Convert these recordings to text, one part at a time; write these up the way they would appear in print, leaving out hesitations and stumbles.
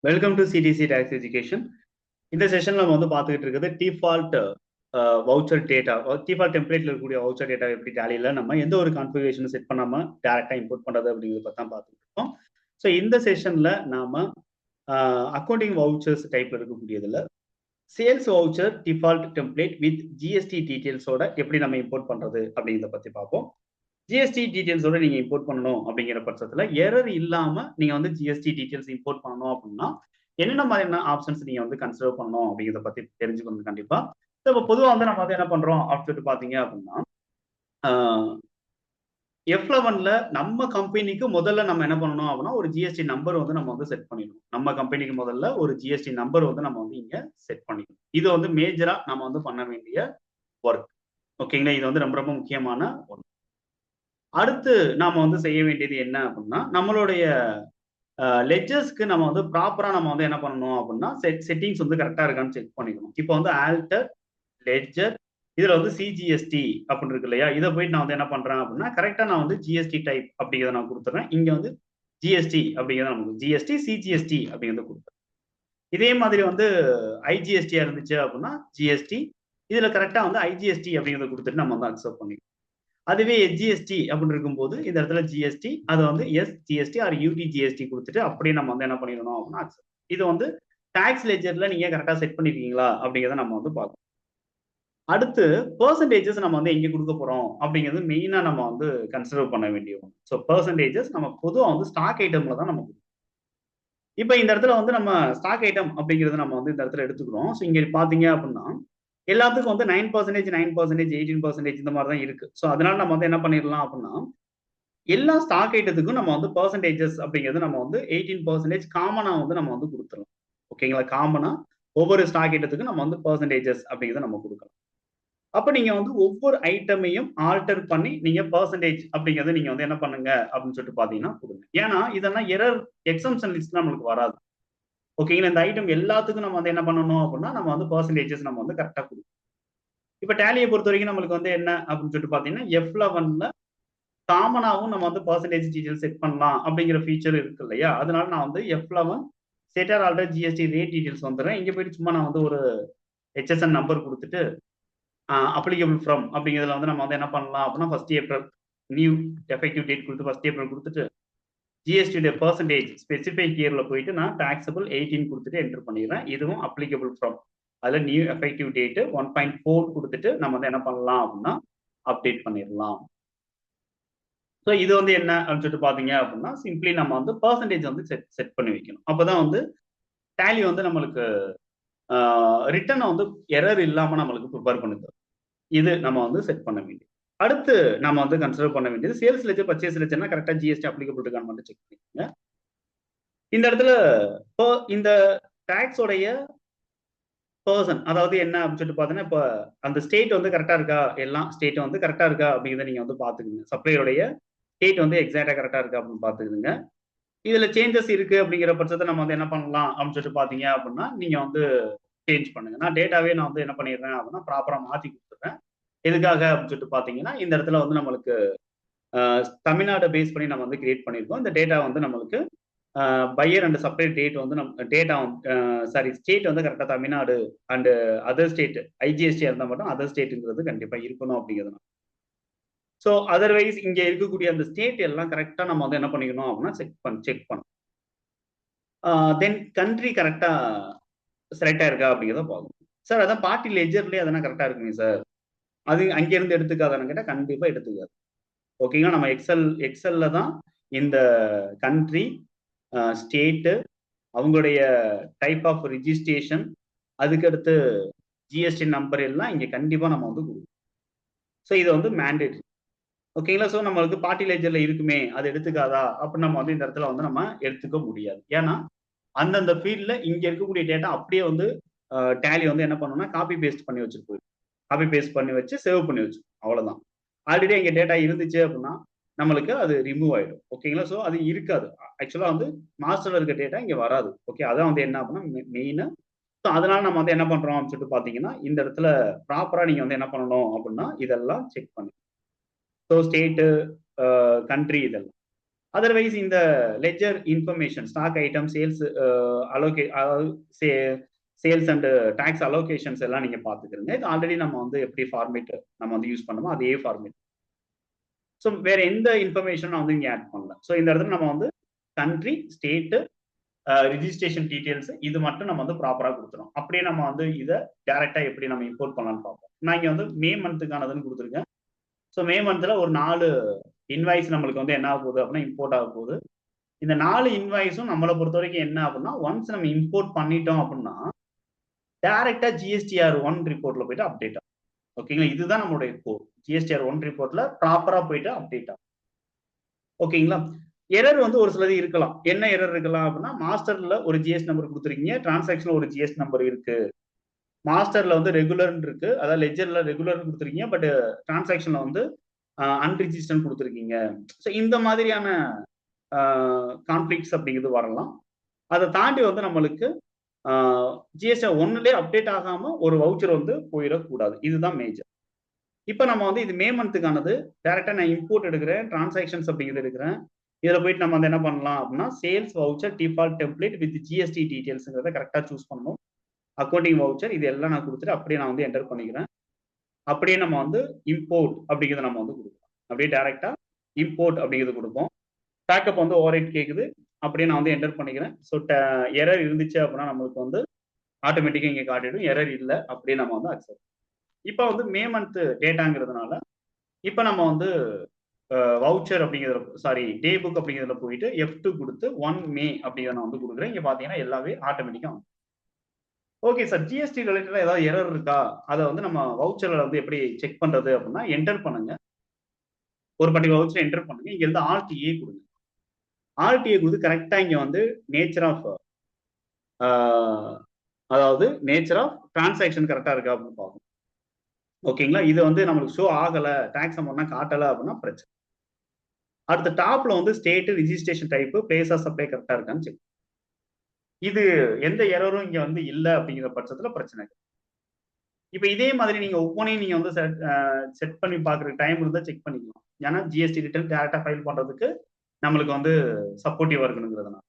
Welcome to CDC tax education. இந்த செஷன்ல நம்ம வந்து பார்த்துக்கிட்டு இருக்கிறது டிஃபால்ட் வவுச்சர் டேட்டா, டிஃபால்ட் டெம்ப்ளேட்ல இருக்கக்கூடிய வவுச்சர் டேட்டா எப்படி டேலியில் நம்ம எந்த ஒரு கான்ஃபிகரேஷனும் செட் பண்ணாம டேரக்டா இம்போர்ட் பண்றது அப்படிங்கிறத பத்தி தான் பார்த்துட்டு இருக்கோம். ஸோ இந்த செஷன்ல நாம அக்கௌண்டிங் வவுச்சர்ஸ் டைப்ல இருக்கக்கூடியதுல sales voucher default template with GST டீடைல்ஸோட எப்படி நம்ம இம்போர்ட் பண்றது அப்படிங்கிறத பத்தி பார்ப்போம். ஜிஎஸ்டி டீடைல்ஸோட நீங்க இம்போர்ட் பண்ணணும் அப்படிங்கிற பட்சத்துல எரர் இல்லாம நீங்க வந்து ஜிஎஸ்டி டீடைல்ஸ் இம்போர்ட் பண்ணணும் அப்படின்னா என்னென்ன மாதிரியான ஆப்ஷன்ஸ் நீங்க வந்து கன்சிடர் பண்ணணும் அப்படிங்கிறத பத்தி தெரிஞ்சுக்கணும் கண்டிப்பா. இப்போ பொதுவாக வந்து நம்ம வந்து என்ன பண்றோம் அப்படின்னு பாத்தீங்க அப்படின்னா F11ல நம்ம கம்பெனிக்கு முதல்ல நம்ம என்ன பண்ணணும் அப்படின்னா ஒரு ஜிஎஸ்டி நம்பர் வந்து நம்ம வந்து செட் பண்ணிடணும். நம்ம கம்பெனிக்கு முதல்ல ஒரு ஜிஎஸ்டி நம்பர் வந்து நம்ம வந்து இங்க செட் பண்ணிக்கணும். இது வந்து மேஜரா நம்ம வந்து பண்ண வேண்டிய ஒர்க். ஓகேங்களா, இது வந்து ரொம்ப ரொம்ப முக்கியமான ஒர்க். அடுத்து நாம வந்து செய்ய வேண்டியது என்ன அப்படின்னா நம்மளுடைய லெஜர்ஸ்க்கு நம்ம வந்து ப்ராப்பரா நம்ம வந்து என்ன பண்ணணும் அப்படின்னா செட்டிங்ஸ் வந்து கரெக்டா இருக்கான்னு செக் பண்ணிக்கணும். இப்போ வந்து ஆல்டர் லெஜர் இதுல வந்து சிஜிஎஸ்டி அப்படின்னு இருக்கு இல்லையா, இதை போயிட்டு நான் வந்து என்ன பண்றேன் அப்படின்னா கரெக்டா நான் வந்து ஜிஎஸ்டி டைப் அப்படிங்கிறத நான் கொடுத்துறேன். இங்க வந்து ஜிஎஸ்டி அப்படிங்கிறத நமக்கு ஜிஎஸ்டி சிஜிஎஸ்டி அப்படிங்கிறத கொடுத்துறேன். இதே மாதிரி வந்து ஐஜிஎஸ்டியா இருந்துச்சு அப்படின்னா ஜிஎஸ்டி, இதுல கரெக்டா வந்து ஐஜிஎஸ்டி அப்படிங்கிறத கொடுத்துட்டு நம்ம வந்து அக்செப்ட் பண்ணிக்கணும். அதுவே ஜிஎஸ்டி அப்படின்னு இருக்கும்போது இந்த இடத்துல ஜிஎஸ்டி அதை வந்து எஸ் ஜிஎஸ்டி ஆர் யூடி ஜிஎஸ்டி கொடுத்துட்டு அப்படியே நம்ம வந்து என்ன பண்ணிடணும் அப்படின்னா இது வந்து டாக்ஸ் லெஜர்ல நீங்க கரெக்டா செட் பண்ணிருக்கீங்களா அப்படிங்கிறத நம்ம வந்து பார்க்கணும். அடுத்து பெர்சன்டேஜஸ் நம்ம வந்து எங்க கொடுக்க போறோம் அப்படிங்கிறது மெயினா நம்ம வந்து கன்சிடர் பண்ண வேண்டிய ஒன்று. ஸோ பெர்சன்டேஜஸ் நம்ம பொதுவாக வந்து ஸ்டாக் ஐட்டம்ல தான் நம்ம கொடுக்கணும். இப்போ இந்த இடத்துல வந்து நம்ம ஸ்டாக் ஐட்டம் அப்படிங்கிறது நம்ம வந்து இந்த இடத்துல எடுத்துக்கிறோம். ஸோ இங்க பாத்தீங்க அப்படின்னா எல்லாத்துக்கும் வந்து 9%, 9%, 18% இந்த மாதிரி தான் இருக்கு. ஸோ அதனால நம்ம வந்து என்ன பண்ணிடலாம் அப்படின்னா எல்லா ஸ்டாக் ஐட்டத்துக்கும் நம்ம வந்து பெர்சன்டேஜஸ் அப்படிங்கிறது நம்ம வந்து 18% காமனா வந்து நம்ம வந்து கொடுத்துடலாம். ஓகேங்களா, காமனா ஒவ்வொரு ஸ்டாக் ஐட்டத்துக்கும் நம்ம வந்து பெர்சன்டேஜஸ் அப்படிங்கிறத நம்ம கொடுக்கலாம். அப்ப நீங்க வந்து ஒவ்வொரு ஐட்டமையும் ஆல்டர் பண்ணி நீங்க பெர்சன்டேஜ் அப்படிங்கறத நீங்க வந்து என்ன பண்ணுங்க அப்படின்னு சொல்லிட்டு பாத்தீங்கன்னா கொடுங்க. ஏன்னா இதெல்லாம் எரர் எக்ஸம்ஷன் லிஸ்ட் நம்மளுக்கு வராது. ஓகேங்களா, இந்த ஐட்டம் எல்லாத்துக்கும் நம்ம வந்து என்ன பண்ணணும் அப்படின்னா நம்ம வந்து பெர்சன்டேஜஸ் நம்ம வந்து கரெக்டா கொடுக்கணும். இப்ப டேலியை பொறுத்த வரைக்கும் நம்மளுக்கு வந்து என்ன அப்படின்னு சொல்லிட்டு பாத்தீங்கன்னா F11ல காமனாவும் நம்ம வந்து பெர்சன்டேஜ் டீடைல் செட் பண்ணலாம் அப்படிங்கிற ஃபீச்சர் இருக்கு இல்லையா, அதனால நான் வந்து F11 செட்டர் ஆல்டர் ஜிஎஸ்டி ரேட் டீடைல்ஸ் வந்துடுறேன். இங்க போயிட்டு சும்மா நான் வந்து ஒரு HSN நம்பர் கொடுத்துட்டு அப்ளிகபிள் ஃப்ரம் அப்படிங்கிறதுல வந்து நம்ம வந்து என்ன பண்ணலாம் அப்படின்னா 1 ஏப்ரல் நியூ எஃபெக்டிவ் டேட் கொடுத்து 1 ஏப்ரல் கொடுத்துட்டு ஜிஎஸ்டி பெர்சன்டேஜ் ஸ்பெசிஃபைக் இயர்ல போயிட்டு நான் டாக்ஸபிள் 18 கொடுத்துட்டு என்டர் பண்ணிடுறேன். இதுவும் அப்ளிகபிள் ஃப்ரம் அதில் நியூ எஃபெக்டிவ் டேட்டு 1.4 கொடுத்துட்டு நம்ம வந்து என்ன பண்ணலாம் அப்படின்னா அப்டேட் பண்ணிடலாம். ஸோ இது வந்து என்ன அப்படின்னு சொல்லிட்டு பார்த்தீங்க அப்படின்னா சிம்பிளி நம்ம வந்து பெர்சன்டேஜ் வந்து செட் பண்ணி வைக்கணும். அப்போதான் வந்து டேலி வந்து நம்மளுக்கு ரிட்டர்னை வந்து எரர் இல்லாமல் நம்மளுக்கு ப்ரிப்பேர் பண்ணுது. இது நம்ம வந்து செட் பண்ண வேண்டியது. அடுத்து நம்ம வந்து கன்சிடர் பண்ண வேண்டியது சேல்ஸ் லெஜர் பர்ச்சேஸ் லெஜர்னா கரெக்டா ஜிஎஸ்டி அப்ளிகபிள் இருக்கான்னு மட்டும் செக் பண்ணிக்கோங்க. இந்த இடத்துல இந்த டாக்ஸோடைய பர்சன் அதாவது என்ன அப்படின்னு சொல்லிட்டு பார்த்தீங்கன்னா இப்போ அந்த ஸ்டேட் வந்து கரெக்டா இருக்கா, எல்லாம் ஸ்டேட் வந்து கரெக்டா இருக்கா அப்படிங்கிறத நீங்க வந்து பாத்துக்கோங்க. சப்ளையருடைய ஸ்டேட் வந்து எக்ஸாக்டா கரெக்டா இருக்கா அப்படின்னு பாத்துக்கோங்க. இதுல சேஞ்சஸ் இருக்கு அப்படிங்கிற பட்சத்தை நம்ம வந்து என்ன பண்ணலாம் அப்படின்னு சொல்லிட்டு பாத்தீங்க அப்படின்னா நீங்க வந்து சேஞ்ச் பண்ணுங்க. நான் டேட்டாவே நான் வந்து என்ன பண்ணிடுறேன் அப்படின்னா ப்ராப்பரா மாத்தி கொடுத்துறேன். எதுக்காக அப்படின்னு சொல்லிட்டு பாத்தீங்கன்னா இந்த இடத்துல வந்து நம்மளுக்கு தமிழ்நாடு பேஸ் பண்ணி நம்ம வந்து கிரியேட் பண்ணியிருக்கோம். இந்த டேட்டா வந்து நம்மளுக்கு பையர் அண்ட் சப்ளை டேட் வந்து நம்ம டேட்டா சாரி ஸ்டேட் வந்து கரெக்டாக Tamil Nadu and other state IGST இருந்தால் மட்டும் அதர் ஸ்டேட்டுங்கிறது கண்டிப்பாக இருக்கணும் அப்படிங்கிறது. ஸோ அதர்வைஸ் இங்கே இருக்கக்கூடிய அந்த ஸ்டேட் எல்லாம் கரெக்டாக நம்ம வந்து என்ன பண்ணிக்கணும் அப்படின்னா செக் பண்ணணும். தென் கண்ட்ரி கரெக்டாக செலக்ட் ஆயிருக்கா அப்படிங்கிறத பார்க்கணும். சார் அதான் பார்ட்டி லெஜர்லேயே அதெல்லாம் கரெக்டாக இருக்குங்க சார், அது அங்கேருந்து எடுத்துக்காதான்னு கேட்டால் கண்டிப்பாக எடுத்துக்காது. ஓகேங்களா, நம்ம எக்ஸல்ல தான் இந்த கண்ட்ரி ஸ்டேட்டு அவங்களுடைய டைப் ஆஃப் ரிஜிஸ்ட்ரேஷன் அதுக்கடுத்து ஜிஎஸ்டி நம்பர் எல்லாம் இங்க கண்டிப்பா நம்ம வந்து கொடுக்கணும். ஸோ இது வந்து மேண்டேட்ரி. ஓகேங்களா, ஸோ நம்மளுக்கு பார்ட்டி லெஜர்ல இருக்குமே அது எடுத்துக்காதா அப்படின்னு நம்ம வந்து இந்த இடத்துல வந்து நம்ம எடுத்துக்க முடியாது. ஏன்னா அந்தந்த ஃபீல்ட்ல இங்க இருக்கக்கூடிய டேட்டா அப்படியே வந்து டேலி வந்து என்ன பண்ணணும்னா காப்பி பேஸ்ட் பண்ணி வச்சிருப்போம். காப்பி பேஸ்ட் பண்ணி வச்சு சேவ் பண்ணி வச்சு அவ்வளவுதான். ஆல்ரெடி எங்க டேட்டா இருந்துச்சு அப்படின்னா நம்மளுக்கு அது ரிமூவ் ஆயிடும். ஓகேங்களா, ஸோ அது இருக்காது. ஆக்சுவலா வந்து மாஸ்டர்ல இருக்க டேட்டா இங்க வராது. ஓகே, அதான் வந்து என்ன அப்படின்னா மெயினா. ஸோ அதனால நம்ம வந்து என்ன பண்றோம் அப்படின்னு சொல்லிட்டு பாத்தீங்கன்னா இந்த இடத்துல ப்ராப்பரா நீங்க வந்து என்ன பண்ணணும் அப்படின்னா இதெல்லாம் செக் பண்ணி ஸோ ஸ்டேட்டு கண்ட்ரி இதெல்லாம் அதர்வைஸ் இந்த ledger information stock item sales அலோகே சேல்ஸ் அண்ட் டாக்ஸ் அலோகேஷன்ஸ் எல்லாம் நீங்க பாத்துக்கிறீங்க. இது ஆல்ரெடி நம்ம வந்து எப்படி ஃபார்மேட் நம்ம வந்து யூஸ் பண்ணுமோ அதே ஃபார்மேட். ஸோ வேற எந்த இன்ஃபர்மேஷன் வந்து இங்க ஆட் பண்ணல. ஸோ இந்த இடத்துல நம்ம வந்து கண்ட்ரி, ஸ்டேட், ரிஜிஸ்ட்ரேஷன் டீடைல்ஸ் இது மட்டும் நம்ம வந்து ப்ராப்பரா கொடுத்துரும். அப்படியே நம்ம வந்து இதை டைரக்டா எப்படி நம்ம இம்போர்ட் பண்ணலாம்னு பார்ப்போம். நான் இங்க வந்து மே மந்த்துக்கானதுன்னு கொடுத்துருக்கேன். ஸோ மே மந்த்ல ஒரு 4 இன்வாய்ஸ் நம்மளுக்கு வந்து என்ன ஆக போகுது அப்படின்னா இம்போர்ட் ஆக போகுது. இந்த 4 இன்வாய்ஸும் நம்மளை பொறுத்த வரைக்கும் என்ன அப்படின்னா ஒன்ஸ் நம்ம இம்போர்ட் பண்ணிட்டோம் அப்படின்னா டைரக்டா GSTR 1 ரிப்போர்ட்ல போயிட்டு அப்டேட் ஆகும். ஓகேங்களா, இதுதான் நம்மளுடைய கோர். GSTR 1 ரிப்போர்ட்ல ப்ராப்பரா போயிட்டு அப்டேட் ஆகும். ஓகேங்களா, எரர் வந்து ஒரு சிலது இருக்கலாம். என்ன எரர் இருக்கலாம் அப்படின்னா மாஸ்டர்ல ஒரு GS நம்பர் கொடுத்துருக்கீங்க, டிரான்சாக்ஷன்ல ஒரு GS நம்பர் இருக்கு, மாஸ்டர்ல வந்து ரெகுலர் இருக்கு, அதாவது லெஜர்ல ரெகுலர் கொடுத்துருக்கீங்க, பட் டிரான்சாக்ஷன்ல வந்து அன்ரிஜிஸ்டர்ட் கொடுத்துருக்கீங்க. ஸோ இந்த மாதிரியான கான்ஃபிளிக்ஸ் அப்படிங்கிறது வரலாம். அதை தாண்டி வந்து நம்மளுக்கு GSTR 1லே அப்டேட் ஆகாம ஒரு வவுச்சர் வந்து போயிடக்கூடாது. இதுதான் மேஜர். இப்போ நம்ம வந்து இது மே மந்த்துக்கானது. டைரக்டா நான் இம்போர்ட் எடுக்கிறேன், டிரான்சாக்ஷன்ஸ் அப்படிங்கிறது எடுக்கிறேன். இதுல போயிட்டு நம்ம வந்து என்ன பண்ணலாம் அப்படின்னா sales voucher default template with GST டீடைல்ஸ்ங்கிறத கரெக்டா சூஸ் பண்ணணும். அக்கௌண்டிங் வவுச்சர் இது எல்லாம் நான் கொடுத்துட்டு அப்படியே நான் வந்து என்டர் பண்ணிக்கிறேன். அப்படியே நம்ம வந்து இம்போர்ட் அப்படிங்கிறத நம்ம வந்து கொடுக்கலாம். அப்படியே டைரக்டா இம்போர்ட் அப்படிங்கிறது கொடுப்போம். பேக்கப் வந்து ஓவர்ரைட் கேட்குது, அப்படியே நான் வந்து என்டர் பண்ணிக்கிறேன். ஸோ எரர் இருந்துச்சு அப்படின்னா நம்மளுக்கு வந்து ஆட்டோமேட்டிக்காக இங்கே காட்டிடும். எரர் இல்லை அப்படியே நம்ம வந்து அக்செப்ட். இப்போ வந்து மே மந்த் டேட்டாங்கிறதுனால இப்போ நம்ம வந்து வவுச்சர் அப்படிங்கிறதுல டே புக் அப்படிங்கிறதுல போயிட்டு F2 கொடுத்து 1 மே அப்படிங்கிறத நான் வந்து கொடுக்குறேன். இங்கே பார்த்தீங்கன்னா எல்லாமே ஆட்டோமேட்டிக்காக வந்து ஓகே சார். ஜிஎஸ்டி ரிலேட்டடாக ஏதாவது எரர் இருக்கா, அதை வந்து நம்ம வவுச்சரில் வந்து எப்படி செக் பண்ணுறது அப்படின்னா என்டர் பண்ணுங்க. ஒரு பர்டிகுலர் வவுச்சர் என்டர் பண்ணுங்க. இங்க இருந்து RTA கொடுங்க. RTA கொடுத்து கரெக்டாக இங்கே வந்து நேச்சர் ஆஃப் அதாவது நேச்சர் ஆஃப் டிரான்சாக்ஷன் கரெக்டாக இருக்கா அப்படின்னு பார்க்கணும். ஓகேங்களா, இது வந்து நம்மளுக்கு ஷோ ஆகலை, டேக்ஸ் அமௌண்ட்னா காட்டலை அப்படின்னா பிரச்சனை. அடுத்த டாப்ல வந்து state, registration type, place of supply கரெக்டாக இருக்கான்னு செக். இது எந்த எரரும் இங்க வந்து இல்லை அப்படிங்கிற பட்சத்துல பிரச்சனை. இப்போ இதே மாதிரி நீங்க ஒவ்வொன்றையும் நீங்க வந்து செட் பண்ணி பார்க்குற டைம் இருந்தால் செக் பண்ணிக்கலாம். ஏன்னா ஜிஎஸ்டி ரிட்டர்ன் டேரக்டா ஃபைல் பண்றதுக்கு நம்மளுக்கு வந்து சப்போர்ட்டிவா இருக்கணுங்கிறதுனால.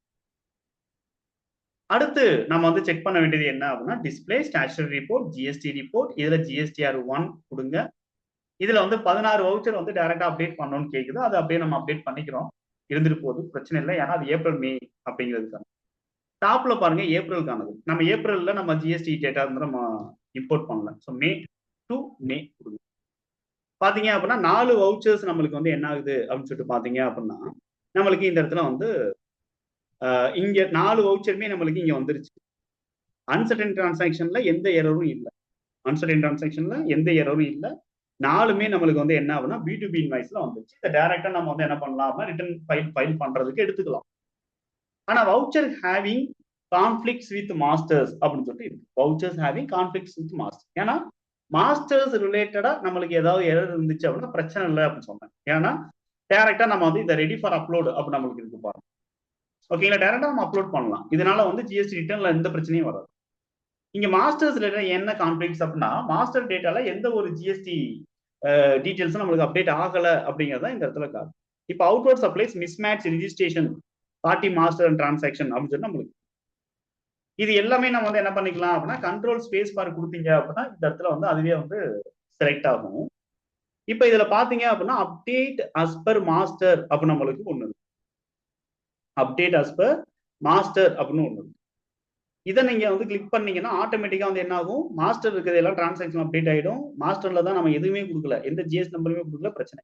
அடுத்து நம்ம வந்து செக் பண்ண வேண்டியது என்ன அப்படின்னா display statutory report, GST report. இதுல GSTR 1 கொடுங்க. இதுல வந்து 16 வவுச்சர் வந்து டைரக்டா அப்டேட் பண்ணணும்னு கேக்குது. அது அப்படியே நம்ம அப்டேட் பண்ணிக்கிறோம். இருந்துட்டு போகுது, பிரச்சனை இல்லை. ஏன்னா அது ஏப்ரல் மே அப்படிங்கிறதுக்கான. டாப்ல பாருங்க ஏப்ரலுக்கானது. நம்ம ஏப்ரல்ல நம்ம ஜிஎஸ்டி டேட்டா வந்து நம்ம இம்போர்ட் பண்ணலாம். ஸோ மே டு மே கொடுங்க. பாத்தீங்க அப்படின்னா 4 வவுச்சர்ஸ் நம்மளுக்கு வந்து என்ன ஆகுது அப்படின்னு சொல்லிட்டு பாத்தீங்க அப்படின்னா நம்மளுக்கு இந்த இடத்துல வந்து இங்க 4 வவுச்சருமே நம்மளுக்கு இங்க வந்துருச்சு. அன்சர்டன் டிரான்சாக்ஷன்ல எந்த எரரும் இல்லை. அன்சர்டன் டிரான்சாக்ஷன்ல எந்த எரரும் இல்லை. 4மே நம்மளுக்கு வந்து என்ன ஆகுனா B2B இன்வாய்ஸ்ல வந்துருச்சு. இதை டைரக்டா நம்ம வந்து என்ன பண்ணலாம், ரிட்டர்ன் ஃபைல் பண்றதுக்கு எடுத்துக்கலாம். ஆனா voucher having conflicts with masters அப்படின்னு சொல்லிட்டு இருக்கு. Vouchers having conflicts with master. ஏன்னா மாஸ்டர்ஸ் ரிலேட்டடா நம்மளுக்கு ஏதாவது எரர் இருந்துச்சு அப்படின்னா பிரச்சனை இல்லை அப்படின்னு சொன்னேன். ஏன்னா டைரக்டா நம்ம வந்து இதை ரெடி ஃபார் அப்லோட் அப்படி நம்மளுக்கு இருக்கு பாருங்க. ஓகேங்களா, டைரக்டா நம்ம அப்லோட் பண்ணலாம். இதனால வந்து ஜிஎஸ்டி ரிட்டர்ன்ல எந்த பிரச்சனையும் வராது. இங்க மாஸ்டர்ஸ் ரிலேட்டட் என்ன கான்ஃபிளிக்ஸ் அப்படின்னா மாஸ்டர் டேட்டால எந்த ஒரு ஜிஎஸ்டி டீடைல்ஸும் நம்மளுக்கு அப்டேட் ஆகல அப்படிங்கிறத இந்த இடத்துல காட்டும். இப்போ outward supplies mismatch registration party master and transaction அப்படின்னு சொல்லி நம்மளுக்கு இது எல்லாமே நம்ம வந்து என்ன பண்ணிக்கலாம் அப்படின்னா கண்ட்ரோல் ஸ்பேஸ் பார் கொடுத்தீங்க அப்படின்னா இந்த இடத்துல வந்து அதுவே வந்து செலக்ட் ஆகும். இப்போ இதுல பாத்தீங்க அப்படின்னா அப்டேட் அஸ் பர் மாஸ்டர் அப்படின்னு நம்மளுக்கு ஒண்ணு இருக்கு. அப்டேட் அஸ் பர் மாஸ்டர் அப்படின்னு ஒண்ணு இருக்கு. இதை நீங்க வந்து கிளிக் பண்ணீங்கன்னா ஆட்டோமேட்டிக்கா வந்து என்ன ஆகும், மாஸ்டர் இருக்கிறது எல்லாம் டிரான்சாக்ஷன் அப்டேட் ஆயிடும். மாஸ்டர்ல தான் நம்ம எதுவுமே கொடுக்கல, எந்த ஜிஎஸ் நம்பருமே கொடுக்கல, பிரச்சனை.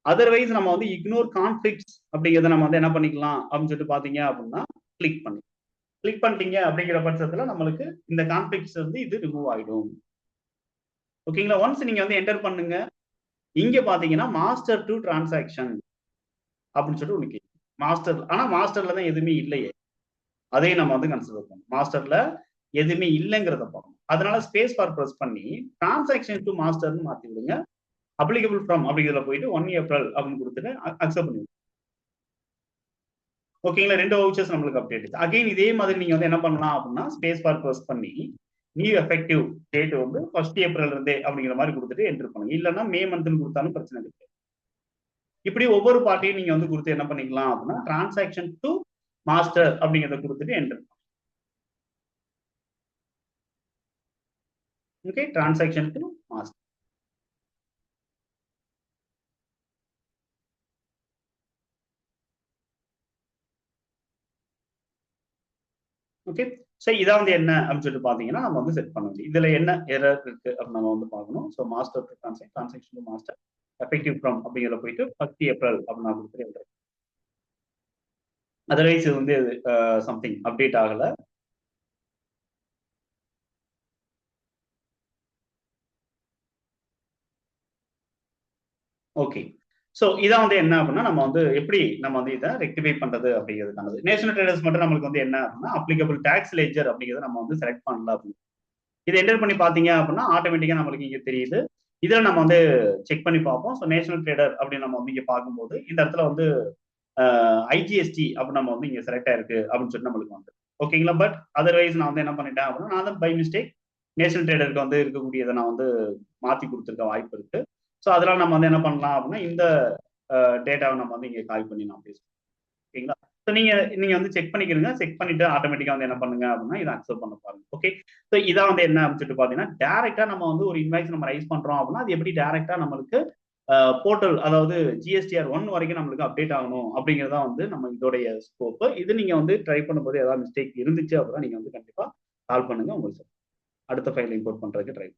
அதர்வைஸ் நம்ம வந்து இக்னோர் கான்ஃபிளிக்ஸ் அப்படிங்கிறத நம்ம வந்து என்ன பண்ணிக்கலாம் அப்படின்னு சொல்லிட்டு பாத்தீங்க அப்படின்னா கிளிக் பண்ணி கிளிக் பண்ணிட்டீங்க அப்படிங்கிற பட்சத்துல நம்மளுக்கு இந்த கான்ஃபிளிக்ஸ் வந்து இது ரிமூவ் ஆயிடும். ஓகேங்களா, ஒன்ஸ் நீங்க வந்து என்டர் பண்ணுங்க. இங்க பாத்தீங்கன்னா மாஸ்டர் டு டிரான்சாக்ஷன் அப்படின்னு சொல்லிட்டு ஒண்ணு கேட்கும். மாஸ்டர், ஆனா மாஸ்டர்ல தான் எதுவுமே இல்லையே, அதையும் நம்ம வந்து கன்சிடர் பண்ணணும். மாஸ்டர்ல எதுவுமே இல்லைங்கிறத பார்க்கணும். அதனால ஸ்பேஸ் பார் பிரஸ் பண்ணி டிரான்சாக்ஷன் டு மாஸ்டர்னு மாத்தி விடுங்க. அப்ளிகபிள் ஃப்ரம் அப்படிங்கிறதுல போயிட்டு 1 ஏப்ரல் அப்படின்னு கொடுத்துட்டு அக்செப்ட் பண்ணுங்க. ஓகேங்களா, 2 வவுச்சர்ஸ் நம்மளுக்கு அப்டேட். அகைன் இதே மாதிரி நீங்க வந்து என்ன பண்ணலாம் அப்படின்னா ஸ்பேஸ் பார் பிரஸ் பண்ணி நியூ எஃபெக்டிவ் டேட் வந்து 1 ஏப்ரல் இருந்தே அப்படிங்கிற மாதிரி கொடுத்துட்டு என்டர் பண்ணுங்க. இல்லைன்னா மே மந்த்னு கொடுத்தாலும் பிரச்சனை இருக்கு. இப்படி ஒவ்வொரு பார்ட்டியும் நீங்க வந்து கொடுத்து என்ன பண்ணிக்கலாம் அப்படின்னா டிரான்சாக்ஷன் டு மாஸ்டர் அப்படிங்கிறத கொடுத்துட்டு enter. Okay, transaction to master. Okay, so இதான் வந்து என்ன அப்படின்னு சொல்லிட்டு பார்த்தீங்கன்னா நம்ம வந்து செட் பண்ண முடியும். இதுல என்ன எரர் இருக்கு அப்படின்னு நம்ம வந்து பார்க்கணும். So master to transaction to master effective from அப்படிங்கிறத போயிட்டு 1 ஏப்ரல் அப்படின்னு நான் கொடுத்துட்டு, அதர்வைஸ் இது வந்து சம்திங் அப்டேட் ஆகல. ஓகே, ஸோ இதான் வந்து என்ன அப்படின்னா நம்ம வந்து எப்படி நம்ம வந்து இதை ரெக்டிஃபை பண்றது அப்படிங்கிறதுக்கானது. நேஷனல் ட்ரேடர்ஸ் மட்டும் நம்மளுக்கு வந்து என்ன அப்படின்னா அப்ளிகபிள் டாக்ஸ் லெட்ஜர் அப்படிங்கிறத நம்ம வந்து செலக்ட் பண்ணல அப்படின்னு இதை என்டர் பண்ணி பார்த்தீங்க அப்படின்னா ஆட்டோமேட்டிக்கா நம்மளுக்கு இங்க தெரியுது. இதில் நம்ம வந்து செக் பண்ணி பார்ப்போம். ஸோ நேஷனல் ட்ரேடர் அப்படின்னு நம்ம வந்து இங்க பார்க்கும்போது இந்த இடத்துல வந்து ஐஜிஎஸ்டி அப்படின்னு நம்ம வந்து இங்க செலக்ட் ஆயிருக்கு அப்படின்னு சொல்லி நம்மளுக்கு வந்து ஓகேங்களா. பட் அதர்வைஸ் நான் வந்து என்ன பண்ணிட்டேன் அப்படின்னா நான் தான் பை மிஸ்டேக் நேஷனல் ட்ரேடருக்கு வந்து இருக்கக்கூடியதை நான் வந்து மாத்தி கொடுத்துருக்க வாய்ப்பு இருக்கு. ஸோ அதெல்லாம் நம்ம வந்து என்ன பண்ணலாம் அப்படின்னா இந்த டேட்டாவை நம்ம வந்து இங்க கால் பண்ணி நான் பேசுவோம். ஓகேங்களா. ஸோ நீங்க வந்து செக் பண்ணிக்கிறீங்க. செக் பண்ணிட்டு ஆட்டோமேட்டிக்கா வந்து என்ன பண்ணுங்க அப்படின்னா இதை அக்செப்ட் பண்ண பாருங்க. ஓகே, ஸோ இதான் வந்து என்ன அப்படின்னு சொல்லிட்டு பாத்தீங்கன்னா டேரக்டா நம்ம வந்து ஒரு இன்வாய்ஸ் நம்ம ரைஸ் பண்றோம் அப்படின்னா அது எப்படி டேரக்டா நம்மளுக்கு போர்ட்டல் அதாவது ஜிஎஸ்டிஆர் 1 வரைக்கும் நம்மளுக்கு அப்டேட் ஆகணும் அப்படிங்கிறதா வந்து நம்ம இதோடைய ஸ்கோப்பு. இது நீங்க வந்து ட்ரை பண்ணும்போது ஏதாவது மிஸ்டேக் இருந்துச்சு அப்படின்னா நீங்க வந்து கண்டிப்பா கால் பண்ணுங்க. உங்களுக்கு அடுத்த ஃபைல் இம்போர்ட் பண்றதுக்கு ட்ரை